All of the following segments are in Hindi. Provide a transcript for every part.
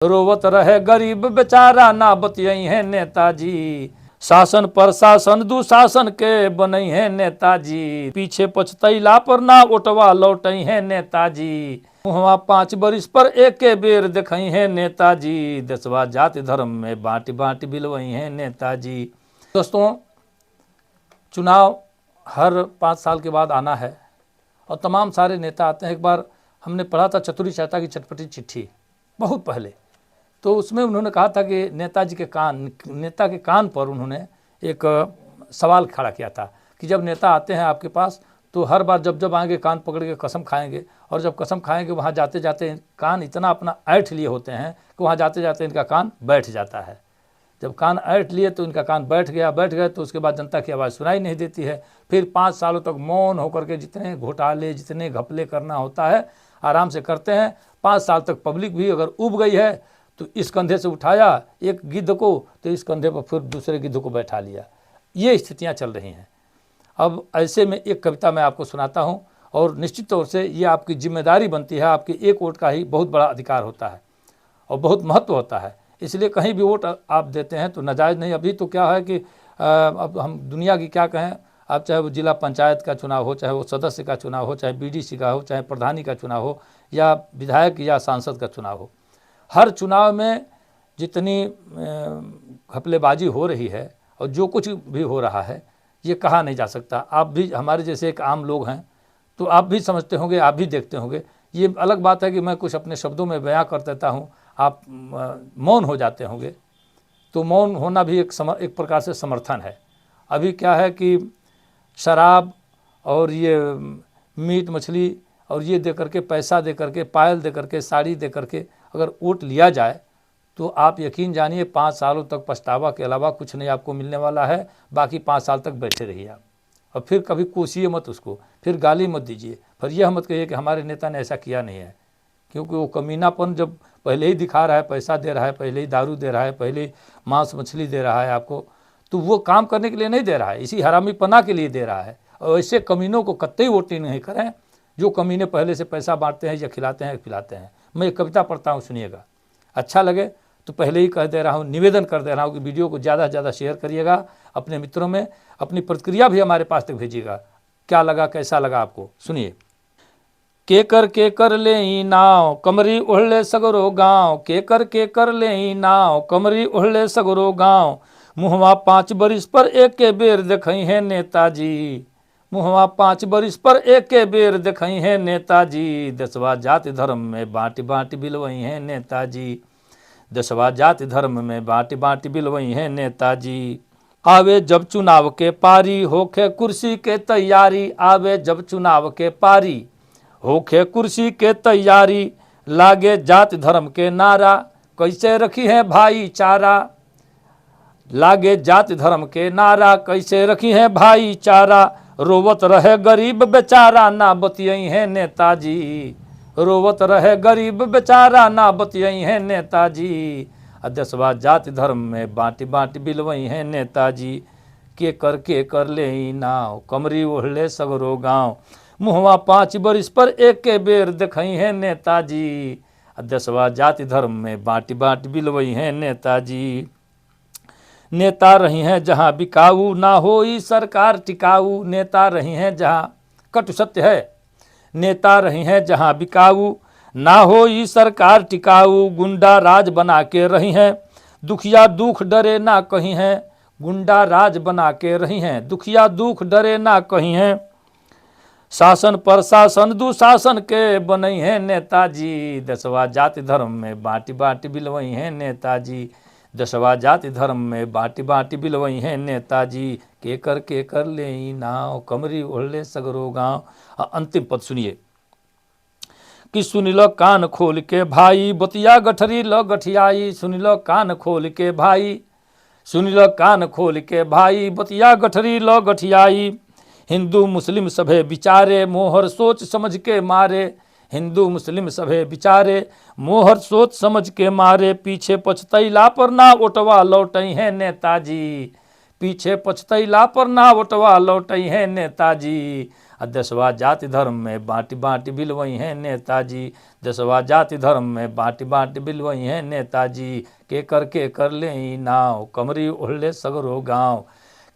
रोवत रहे गरीब बेचारा ना बतियई है नेताजी। शासन प्रशासन दुशासन के बनई है नेताजी। पीछे पछतैला पर ना ओटवा लौटई है नेताजी। मुहवा 5 बरिस पर एके बेर देखई है नेताजी। देशवा जाति धर्म में बांटी बांटी बिलवई है नेताजी। दोस्तों, चुनाव हर 5 साल के बाद आना है और तमाम सारे नेता आते हैं। एक बार हमने पढ़ा था चतुरी चहता की चटपटी चिट्ठी, बहुत पहले, तो उसमें उन्होंने कहा था कि नेता के कान पर उन्होंने एक सवाल खड़ा किया था कि जब नेता आते हैं आपके पास तो हर बार जब आएंगे कान पकड़ के कसम खाएंगे, और जब कसम खाएंगे वहाँ जाते जाते कान इतना अपना ऐंठ लिए होते हैं कि वहाँ जाते जाते इनका कान बैठ जाता है। जब कान ऐंठ लिए तो इनका कान बैठ गया तो उसके बाद जनता की आवाज़ सुनाई नहीं देती है। फिर 5 सालों तक मौन होकर के जितने घोटाले जितने घपले करना होता है आराम से करते हैं। 5 साल तक पब्लिक भी अगर उब गई है तो इस कंधे से उठाया एक गिद्ध को तो इस कंधे पर फिर दूसरे गिद्ध को बैठा लिया। ये स्थितियां चल रही हैं। अब ऐसे में एक कविता मैं आपको सुनाता हूं, और निश्चित तौर से ये आपकी जिम्मेदारी बनती है। आपके एक वोट का ही बहुत बड़ा अधिकार होता है और बहुत महत्व होता है, इसलिए कहीं भी वोट आप देते हैं तो नाजायज़ नहीं। अभी तो क्या है कि अब हम दुनिया की क्या कहें, आप चाहे वो जिला पंचायत का चुनाव हो, चाहे वो सदस्य का चुनाव हो, चाहे बीडीसी का हो, चाहे प्रधानी का चुनाव हो, या विधायक या सांसद का चुनाव हो, हर चुनाव में जितनी घपलेबाजी हो रही है और जो कुछ भी हो रहा है ये कहा नहीं जा सकता। आप भी हमारे जैसे एक आम लोग हैं तो आप भी समझते होंगे, आप भी देखते होंगे। ये अलग बात है कि मैं कुछ अपने शब्दों में बयां कर देता हूँ, आप मौन हो जाते होंगे, तो मौन होना भी एक प्रकार से समर्थन है। अभी क्या है कि शराब और ये मीट मछली और ये दे करके, पैसा दे करके, पायल दे करके, साड़ी दे करके अगर वोट लिया जाए तो आप यकीन जानिए 5 सालों तक पछतावा के अलावा कुछ नहीं आपको मिलने वाला है। बाकी 5 साल तक बैठे रहिए आप, और फिर कभी कोसिए मत उसको, फिर गाली मत दीजिए, फिर यह मत कहिए कि हमारे नेता ने ऐसा किया नहीं है, क्योंकि वो कमीनापन जब पहले ही दिखा रहा है, पैसा दे रहा है, पहले ही दारू दे रहा है, पहले ही मांस मछली दे रहा है आपको, तो वो काम करने के लिए नहीं दे रहा है, इसी हरामीपना के लिए दे रहा है। और ऐसे कमीनों को कतई वोटिंग नहीं करें जो कमीने पहले से पैसा बांटते हैं या खिलाते हैं पिलाते हैं। मैं एक कविता पढ़ता हूँ, सुनिएगा। अच्छा लगे तो पहले ही कह दे रहा हूँ, निवेदन कर दे रहा हूँ कि वीडियो को ज़्यादा से ज़्यादा शेयर करिएगा अपने मित्रों में, अपनी प्रतिक्रिया भी हमारे पास तक भेजिएगा। क्या लगा, कैसा लगा आपको, सुनिए। के कर ले नाव कमरी उहले सगरो गाँव, के कर ले नाव कमरी उहले सगरो गाँव, मुहवा 5 बरिस पर एके बेर देखई है नेताजी। मुहवा 5 बरिस पर एके बेर देखई है नेताजी। देशवा जाति धर्म में बांटी बांटी बिलवई है नेताजी। देशवा जाति धर्म में बांटी बांटी बिलवई है नेताजी। आवे जब चुनाव के पारी होखे कुर्सी के तैयारी, आवे जब चुनाव के पारी होखे कुर्सी के तैयारी, लागे जाति धर्म के नारा कैसे रखी है भाईचारा। लागे जाति धर्म के नारा कैसे रखी है भाईचारा, रोवत रहे गरीब बेचारा ना बतियई है नेताजी। रोवत रहे गरीब बेचारा ना बतियई है नेताजी। देशवा जाति धर्म में बांटी बांटी बिलवई है नेताजी। के कर ले नाव कमरी ओढ़ले सगरो गाँव, मुहवा 5 बरिस पर एके बेर देखई है नेताजी। देशवा जाति धर्म में बांटी बांटी बिलवई है नेताजी। नेता रही हैं जहाँ बिकाऊ ना होई सरकार टिकाऊ। नेता रही हैं जहाँ, कटु सत्य है, नेता रही हैं जहाँ बिकाऊ ना होई सरकार टिकाऊ। गुंडा राज बना के रही हैं दुखिया दुख डरे ना कहीं हैं। गुंडा राज बना के रही हैं दुखिया दुख डरे ना कहीं हैं। शासन प्रशासन दुशासन के बनई हैं नेताजी। देशवा जाति धर्म में बांटी बांटी बिलवई हैं नेताजी। देशवा जाति धर्म में बांटी बांटी बिलवई हैं नेताजी। के कर ले नाव कमरी ओढ़ले सगरो गाँव। अंतिम पद सुनिए कि सुनी लो कान खोल के भाई बतिया गठरी लो गठियाई। सुनी लो कान खोल के भाई, सुनी लो कान खोल के भाई बतिया गठरी लो गठियाई। हिंदू मुस्लिम सभे विचारे मोहर सोच समझ के मारे। हिंदू मुस्लिम सभे विचारे मोहर सोच समझ के मारे। पीछे पछतैला पर ना ओटवा लौटई है नेताजी। पीछे पछतैला पर ना ओटवा लौटई है नेताजी। देशवा जाति धर्म में बांटी बांटी बिलवई हैं नेताजी, देशवा जाति धर्म में बांटी बांटी बिलवई हैं नेताजी। के कर ले ई नाव कमरी ओढ़ले सगरो गाँव,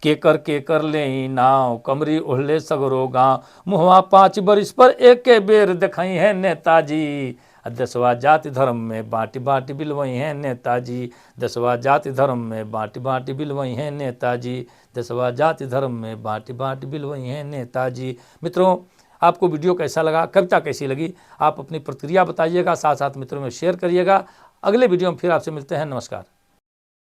के कर ले ई नाव कमरी ओढ़ले सगरो गाँव। मुहवा 5 बरिस पर एक बेर देखई हैं नेताजी, देशवा जाति धर्म में बांटी बांटी बिलवई हैं नेताजी, देशवा जाति धर्म में बांटी बांटी बिलवई हैं नेताजी, देशवा जाति धर्म में बांटी बांटी बिलवई हैं नेताजी। मित्रों, आपको वीडियो कैसा लगा, कविता कैसी लगी, आप अपनी प्रतिक्रिया बताइएगा, साथ साथ मित्रों में शेयर करिएगा। अगले वीडियो में फिर आपसे मिलते हैं। नमस्कार।